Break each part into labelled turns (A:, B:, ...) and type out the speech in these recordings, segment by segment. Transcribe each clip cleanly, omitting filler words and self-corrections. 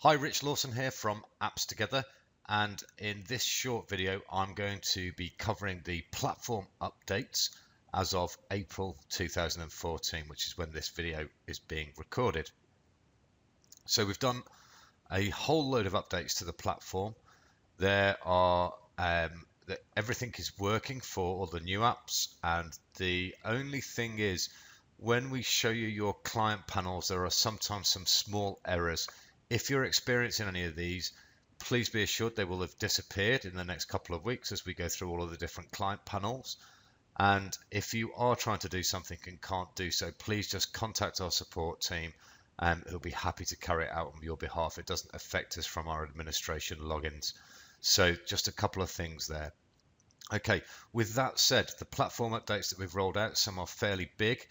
A: Hi, Rich Lawson here from Apps Together, and in this short video I'm going to be covering the platform updates as of April 2014, which is when this video is being recorded. So we've done a whole load of updates to the platform. There are everything is working for all the new apps, and the only thing is when we show you your client panels, there are sometimes some small errors. If you're experiencing any of these, please be assured they will have disappeared in the next couple of weeks as we go through all of the different client panels. And if you are trying to do something and can't do so, please just contact our support team and who'll be happy to carry it out on your behalf. It doesn't affect us from our administration logins. So just a couple of things there. Okay, with that said, the platform updates that we've rolled out, some are fairly big,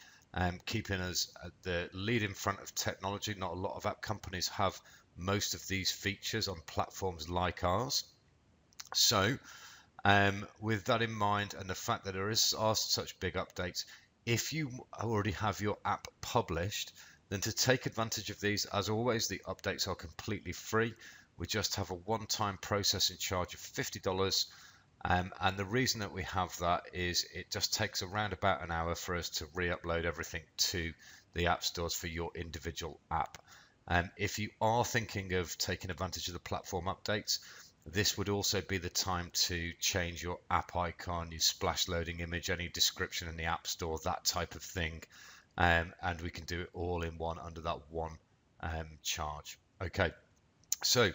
A: keeping us at the lead in front of technology. Not a lot of app companies have most of these features on platforms like ours. So with that in mind and the fact that are such big updates, if you already have your app published, then to take advantage of these, as always, the updates are completely free. We just have a one-time processing charge of $50. And the reason that we have that is it just takes around about an hour for us to re-upload everything to the app stores for your individual app. If you are thinking of taking advantage of the platform updates, this would also be the time to change your app icon, your splash loading image, any description in the app store, that type of thing. And we can do it all in one under that one charge. Okay, so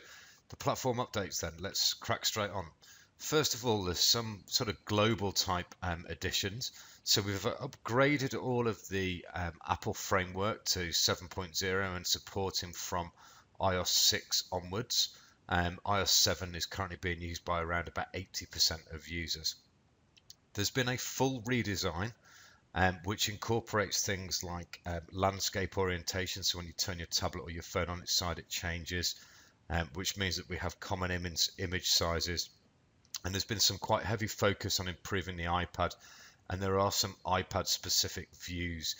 A: the platform updates then, let's crack straight on. First of all, there's some sort of global type additions. So we've upgraded all of the Apple framework to 7.0 and supporting from iOS 6 onwards. iOS 7 is currently being used by around about 80% of users. There's been a full redesign which incorporates things like landscape orientation. So when you turn your tablet or your phone on its side, it changes, which means that we have common image sizes. And there's been some quite heavy focus on improving the iPad, and there are some iPad specific views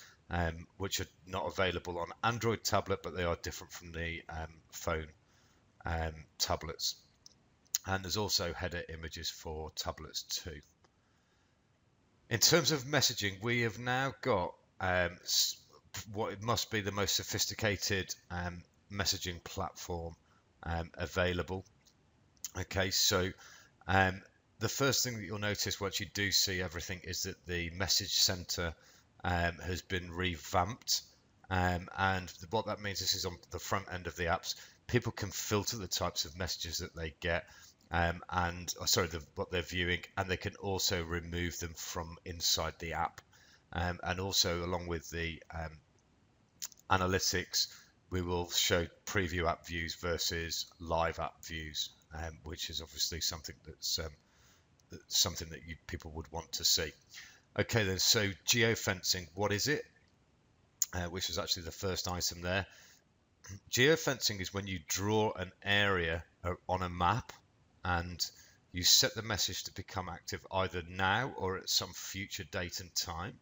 A: which are not available on Android tablet, but they are different from the phone tablets. And there's also header images for tablets too. In terms of messaging, we have now got what it must be the most sophisticated messaging platform available. Okay, so the first thing that you'll notice once you do see everything is that the message center has been revamped, and what that means is on the front end of the apps, people can filter the types of messages that they get what they're viewing, and they can also remove them from inside the app. And also along with the analytics, we will show preview app views versus live app views, which is obviously something that's something that people would want to see. Okay then, so geofencing, what is it? Which is actually the first item there. Geofencing is when you draw an area on a map and you set the message to become active either now or at some future date and time.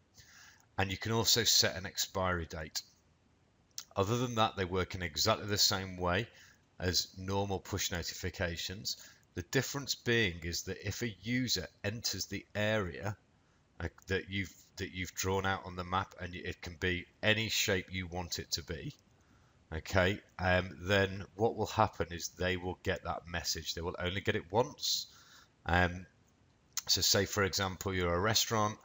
A: And you can also set an expiry date. Other than that, they work in exactly the same way as normal push notifications. The difference being is that if a user enters the area that you've drawn out on the map, and it can be any shape you want it to be, okay, then what will happen is they will get that message. They will only get it once. So say for example you're a restaurant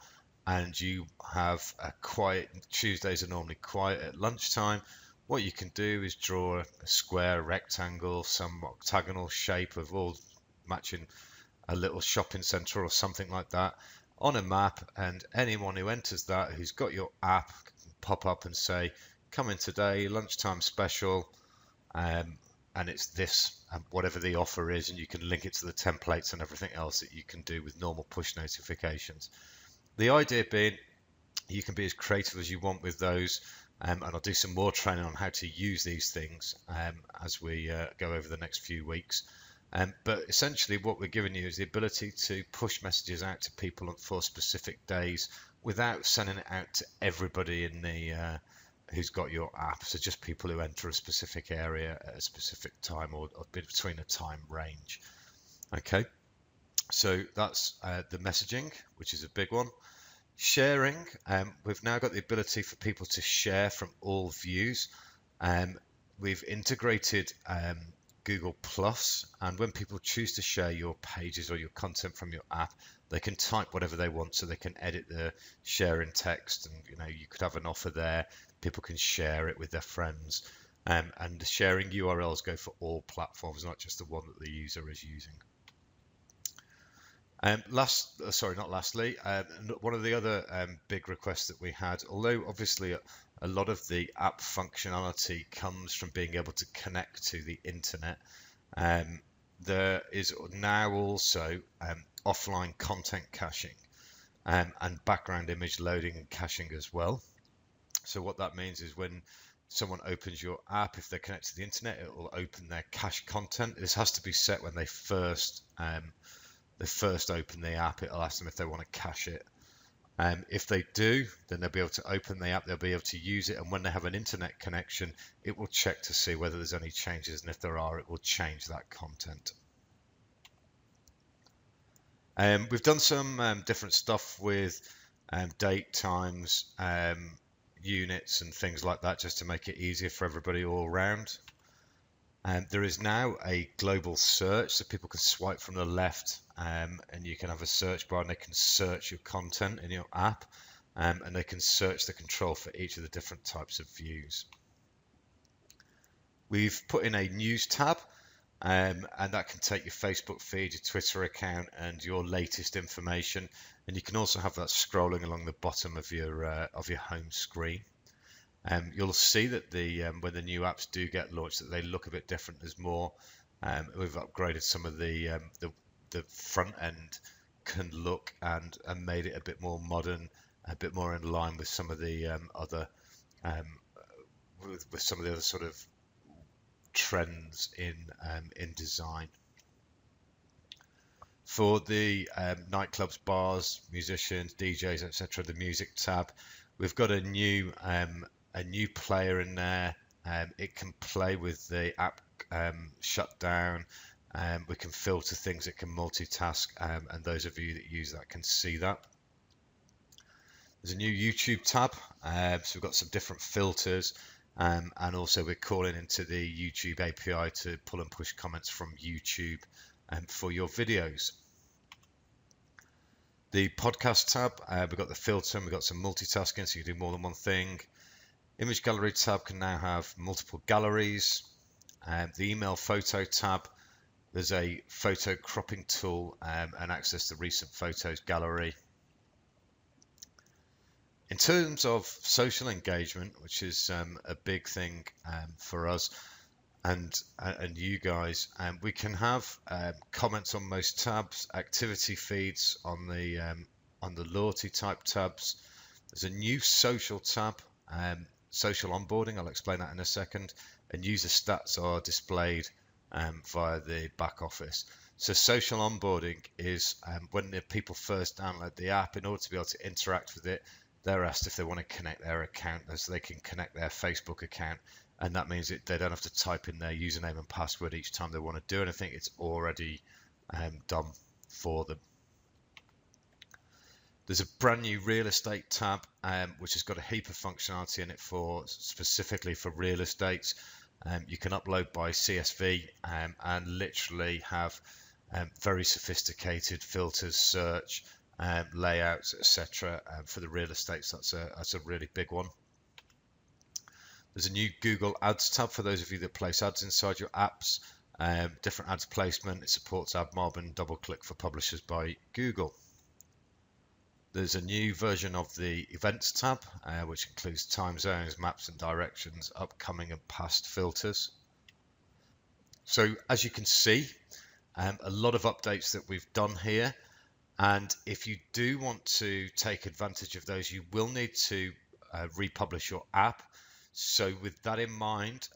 A: and you have a quiet, Tuesdays are normally quiet at lunchtime. What you can do is draw a square, rectangle, some octagonal shape of all matching a little shopping center or something like that on a map, and anyone who enters that who's got your app can pop up and say, come in today, lunchtime special, and it's this, whatever the offer is, and you can link it to the templates and everything else that you can do with normal push notifications. The idea being you can be as creative as you want with those, and I'll do some more training on how to use these things as we go over the next few weeks. But essentially what we're giving you is the ability to push messages out to people for specific days without sending it out to everybody in the who's got your app. So just people who enter a specific area at a specific time, or between a time range. Okay, so that's the messaging, which is a big one. Sharing, we've now got the ability for people to share from all views. We've integrated Google Plus, and when people choose to share your pages or your content from your app, they can type whatever they want, so they can edit the share in text, and you could have an offer there. People can share it with their friends, and the sharing URLs go for all platforms, not just the one that the user is using. Lastly, one of the other big requests that we had, although obviously a lot of the app functionality comes from being able to connect to the internet, there is now also offline content caching and background image loading and caching as well. So what that means is when someone opens your app, if they're connected to the internet, it will open their cached content. This has to be set when they first open the app. It'll ask them if they want to cache it. If they do, then they'll be able to open the app, they'll be able to use it, and when they have an internet connection, it will check to see whether there's any changes, and if there are, it will change that content. We've done some different stuff with date, times, units, and things like that, just to make it easier for everybody all around. There is now a global search, so people can swipe from the left, and you can have a search bar, and they can search your content in your app, and they can search the control for each of the different types of views. We've put in a news tab, and that can take your Facebook feed, your Twitter account, and your latest information, and you can also have that scrolling along the bottom of your home screen. You'll see that when the new apps do get launched, that they look a bit different. There's more. We've upgraded some of the front end can look and made it a bit more modern, a bit more in line with some of the other with some of the other sort of trends in design. For the nightclubs, bars, musicians, DJs, etc., the music tab, we've got a new player in there. It can play with the app shut down. We can filter things, it can multitask, and those of you that use that can see that. There's a new YouTube tab, so we've got some different filters, and also we're calling into the YouTube API to pull and push comments from YouTube for your videos. The podcast tab, we've got the filter, and we've got some multitasking, so you can do more than one thing. Image gallery tab can now have multiple galleries. The email photo tab, there's a photo cropping tool and access to recent photos gallery. In terms of social engagement, which is a big thing for us and you guys, we can have comments on most tabs, activity feeds on the loyalty type tabs. There's a new social tab, social onboarding. I'll explain that in a second. And user stats are displayed via the back office. So social onboarding is when the people first download the app, in order to be able to interact with it, they're asked if they want to connect their account, so they can connect their Facebook account, and that means they don't have to type in their username and password each time they want to do anything. It's already done for them. There's a brand new real estate tab, which has got a heap of functionality in it specifically for real estates. You can upload by CSV and literally have very sophisticated filters, search, layouts, etc. For the real estates. That's a really big one. There's a new Google Ads tab for those of you that place ads inside your apps. Different ads placement. It supports AdMob and DoubleClick for publishers by Google. There's a new version of the Events tab, which includes time zones, maps and directions, upcoming and past filters. So as you can see, a lot of updates that we've done here. And if you do want to take advantage of those, you will need to republish your app. So with that in mind,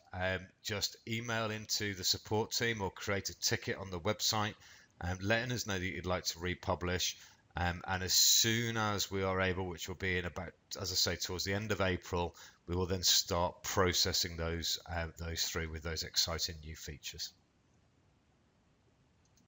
A: just email into the support team or create a ticket on the website, letting us know that you'd like to republish. And as soon as we are able, which will be in about, as I say, towards the end of April, we will then start processing those through with those exciting new features.